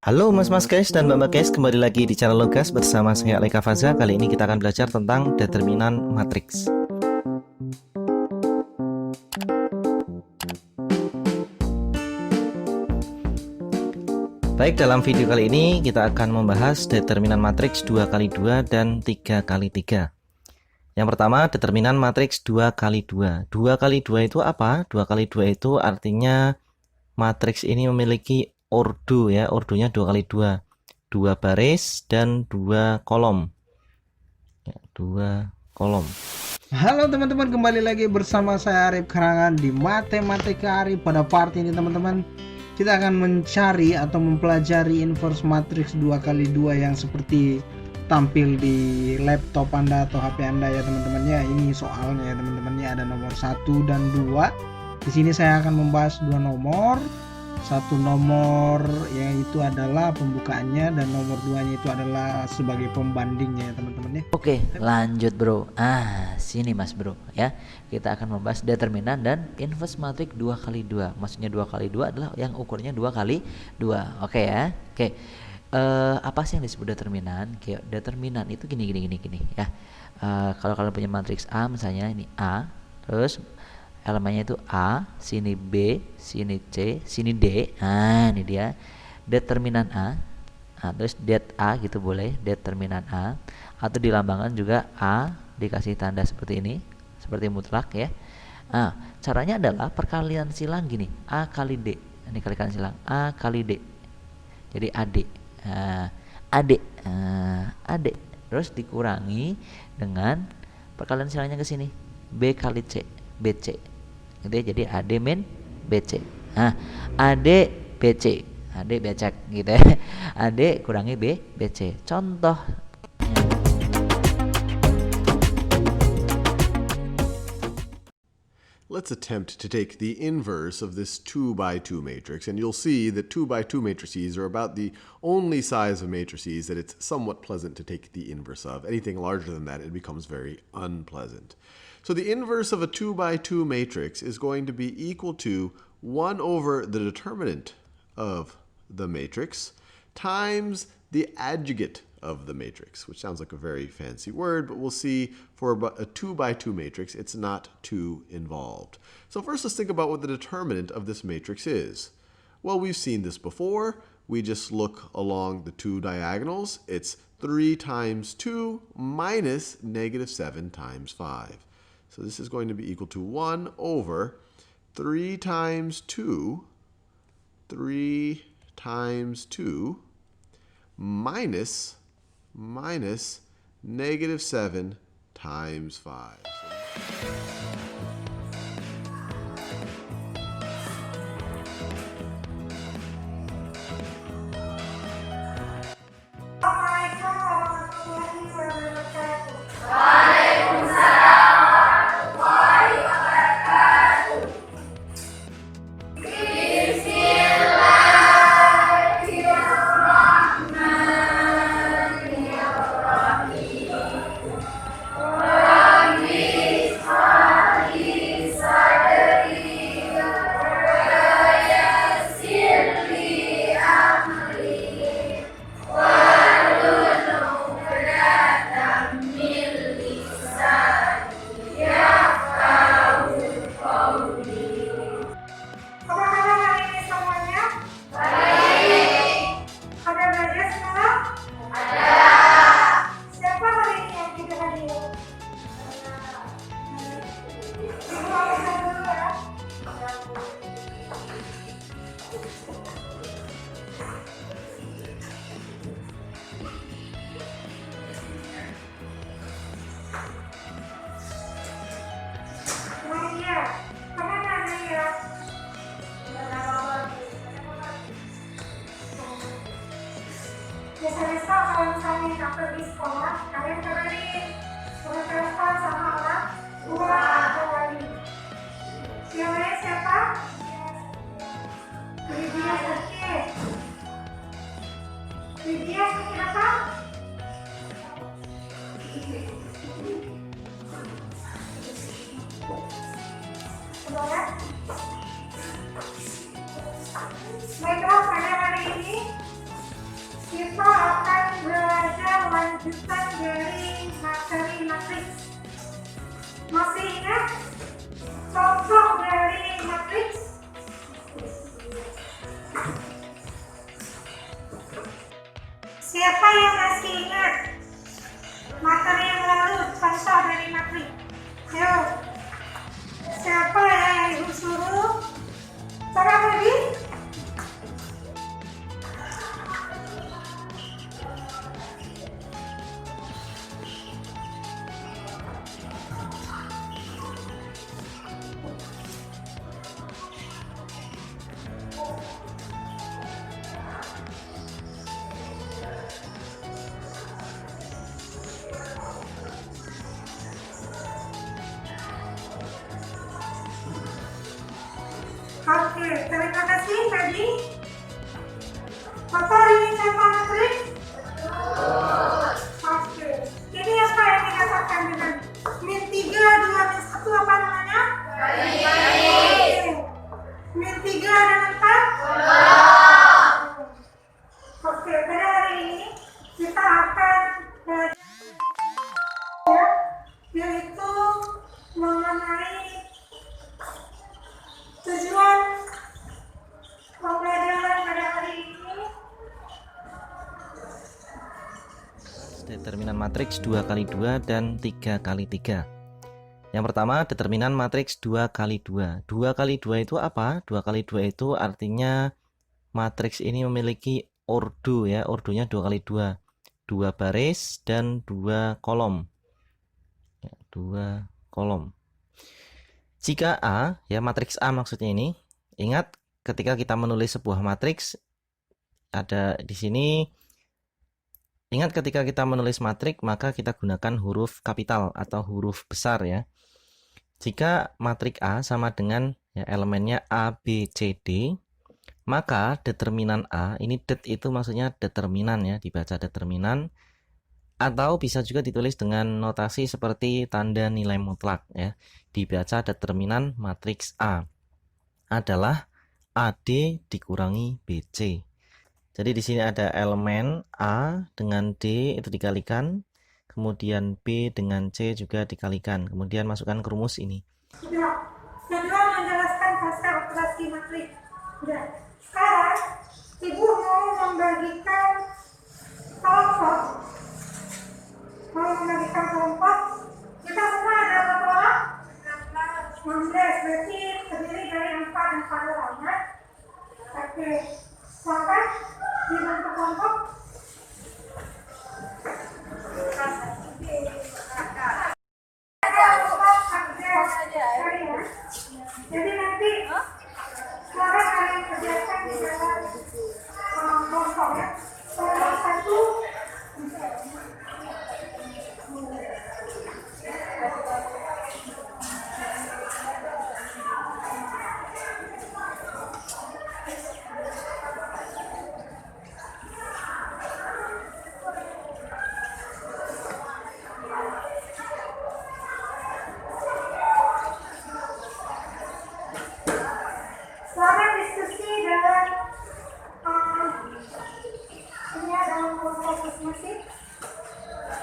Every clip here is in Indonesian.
Halo mas-mas guys dan mbak-mbak guys, kembali lagi di channel Logas bersama saya Aleka Faza. Kali ini kita akan belajar tentang determinan matriks. Baik, dalam video kali ini kita akan membahas determinan matriks 2 kali 2 dan 3 kali 3. Yang pertama, determinan matriks 2 kali 2. 2 kali 2 itu apa? 2 kali 2 itu artinya matriks ini memiliki ordo ya, ordonya 2 kali 2. 2 baris dan 2 kolom. Ya, 2 kolom. Halo teman-teman, kembali lagi bersama saya Arif Karangan di Matematika Arif. Pada part ini teman-teman, kita akan mencari atau mempelajari inverse matriks 2 kali 2 yang seperti tampil di laptop Anda atau HP Anda ya teman-teman ya. Ini soalnya ya teman-teman ya, ada nomor 1 dan 2. Di sini saya akan membahas dua nomor. Satu nomor yang itu adalah pembukaannya dan nomor 2-nya itu adalah sebagai pembandingnya ya teman-teman ya. Oke, lanjut bro. Sini mas bro ya. Kita akan membahas determinan dan inverse matriks 2 kali 2. Maksudnya 2 kali 2 adalah yang ukurnya 2 kali 2. Oke ya. Oke. Apa sih yang disebut determinan? Kayak determinan itu gini ya. Kalau kalian punya matriks A misalnya, ini A, terus elemennya itu A, sini B, sini C, sini D. Nah, ini dia determinan A. Nah, terus det A gitu boleh, determinan A, atau dilambangkan juga A dikasih tanda seperti ini, seperti mutlak ya. Nah, caranya adalah perkalian silang gini, A kali D. Ini kalikan silang A kali D. Jadi AD. AD. AD. Terus dikurangi dengan perkalian silangnya ke sini, B kali C, BC. Gitu ya, jadi AD min BC. Nah, AD BC. AD becek gitu ya. AD kurangi B BC. Contoh. Let's attempt to take the inverse of this 2 by 2 matrix, and you'll see that 2 by 2 matrices are about the only size of matrices that it's somewhat pleasant to take the inverse of. Anything larger than that, it becomes very unpleasant. So the inverse of a 2 by 2 matrix is going to be equal to 1 over the determinant of the matrix times the adjugate of the matrix, which sounds like a very fancy word, but we'll see for a 2 by 2 matrix, it's not too involved. So first, let's think about what the determinant of this matrix is. Well, we've seen this before. We just look along the two diagonals. It's 3 times 2 minus -7 times 5. So this is going to be equal to 1 over 3 times 2 minus -7 times 5. Biasanya kalau misalnya nggak pergi sekolah, kalian kenalin telepon sama orang tua atau wali. Namanya siapa? Lydia Sakit. Lydia Sakit apa? Saudara? Baiklah, pada hari ini kita akan belajar lanjutan dari materi matriks. Masih ingat contoh dari matriks? Siapa yang masih ingat materi yang lalu contoh dari matriks? Ayo, siapa yang ibu suruh? Coba lagi. Oke, terima kasih tadi. Bapak ini contoh matrik? Oke, ini apa yang dikatakan dengan min 3, 2, min 1 apa namanya? Oke. Min 3 dan 4? Oke, pada hari ini kita akan belajar ya, yaitu mengenai tujuan pembelajaran pada hari ini. Determinan matriks 2x2 dan 3x3. Yang pertama, determinan matriks 2x2. 2x2 itu apa? 2x2 itu artinya matriks ini memiliki ordo ya, ordonya 2x2. 2 baris dan 2 kolom. Ya, 2 kolom. Jika A, ya matriks A maksudnya ini, ingat ketika kita menulis sebuah matriks, ada di sini, ingat ketika kita menulis matriks, maka kita gunakan huruf kapital atau huruf besar ya. Jika matriks A sama dengan ya, elemennya A, B, C, D, maka determinan A, ini det itu maksudnya determinan ya, dibaca determinan, atau bisa juga ditulis dengan notasi seperti tanda nilai mutlak ya. Dibaca determinan matriks A adalah AD dikurangi BC. Jadi di sini ada elemen A dengan D itu dikalikan, kemudian B dengan C juga dikalikan, kemudian masukkan ke rumus ini. Sudah, kedua menjelaskan konsep operasi matriks. Sudah. Sekarang ibu mau membagikan kelompok. Kita semua ada berapa orang? 16, berarti terdiri dari 4 orang ya. Oke, silakan dibentuk kelompok. Jadi nanti sekarang kalian kerjakan di dalam kelompok ya. Kelompok 1. Selamat diskusi dalam ini dalam kelompok masing-masing.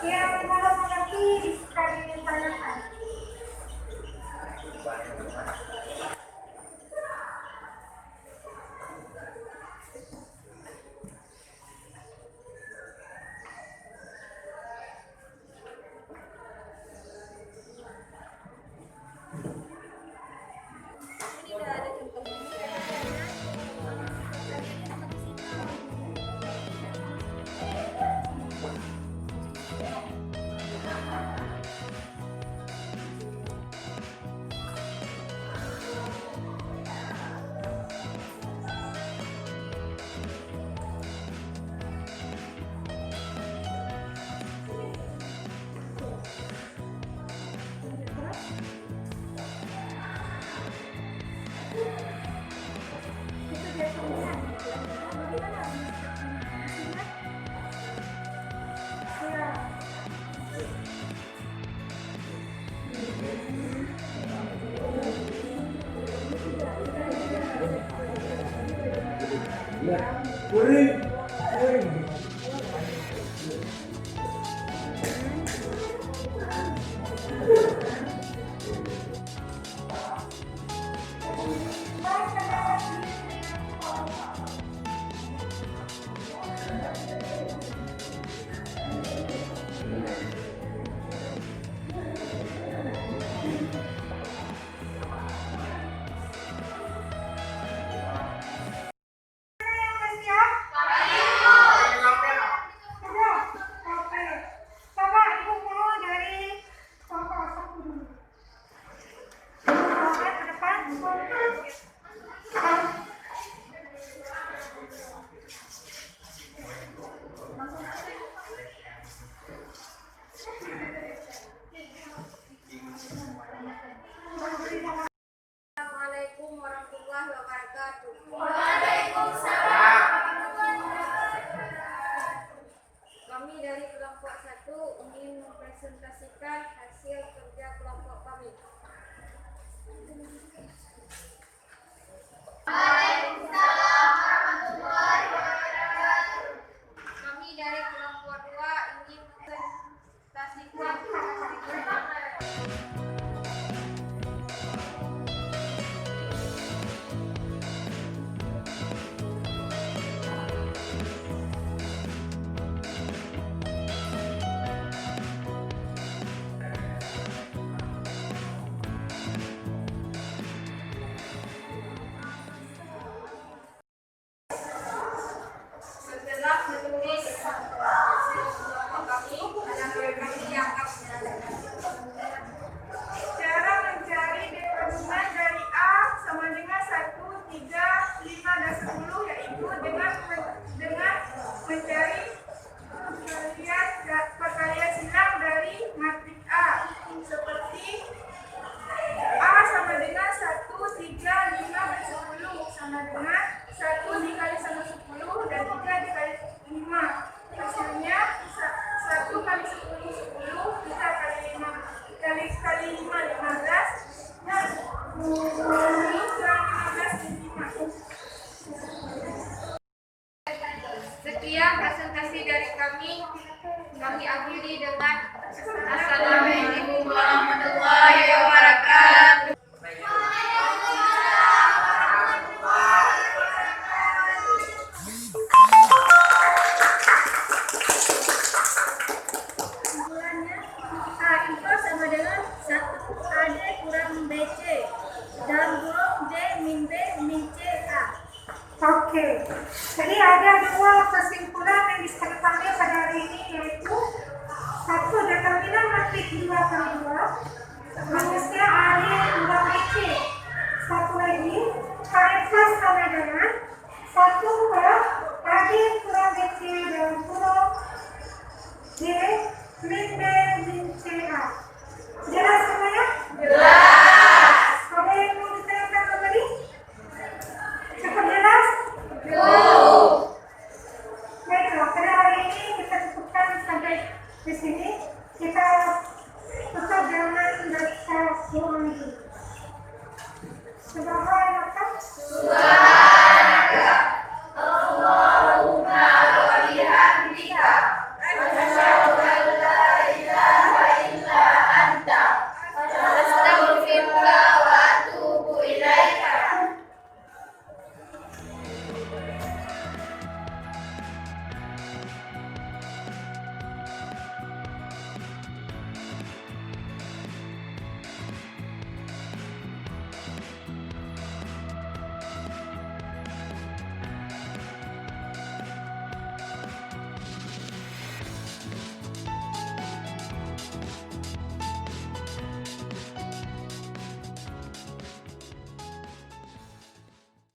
Yang belum mengerti bisa ditanyakan. Kuring. mencari perkalian silang dari matrik A, seperti A sama dengan 1, 3, 5, dan 10 sama dengan 1 dikali sama 10 dan 3 dikali 5. Hasilnya 1 kali 10, 10, 3 kali 5. Kali 5, 15. Dan 10 kurang 15 dan 5. Sekian presentasi dari kami. Kami akhiri dengan Assalamualaikum warahmatullahi wabarakatuh. Kesimpulannya, A itu sama dengan 1 AD kurang BC dan 2 D min B min C A. Oke, jadi ada 2 kesimpulan yang bisa kita ambil pada hari ini, yaitu 1, determinan matrik 2 kali 2 rumusnya AD kurang BC. 1 lagi, K inverse sama dengan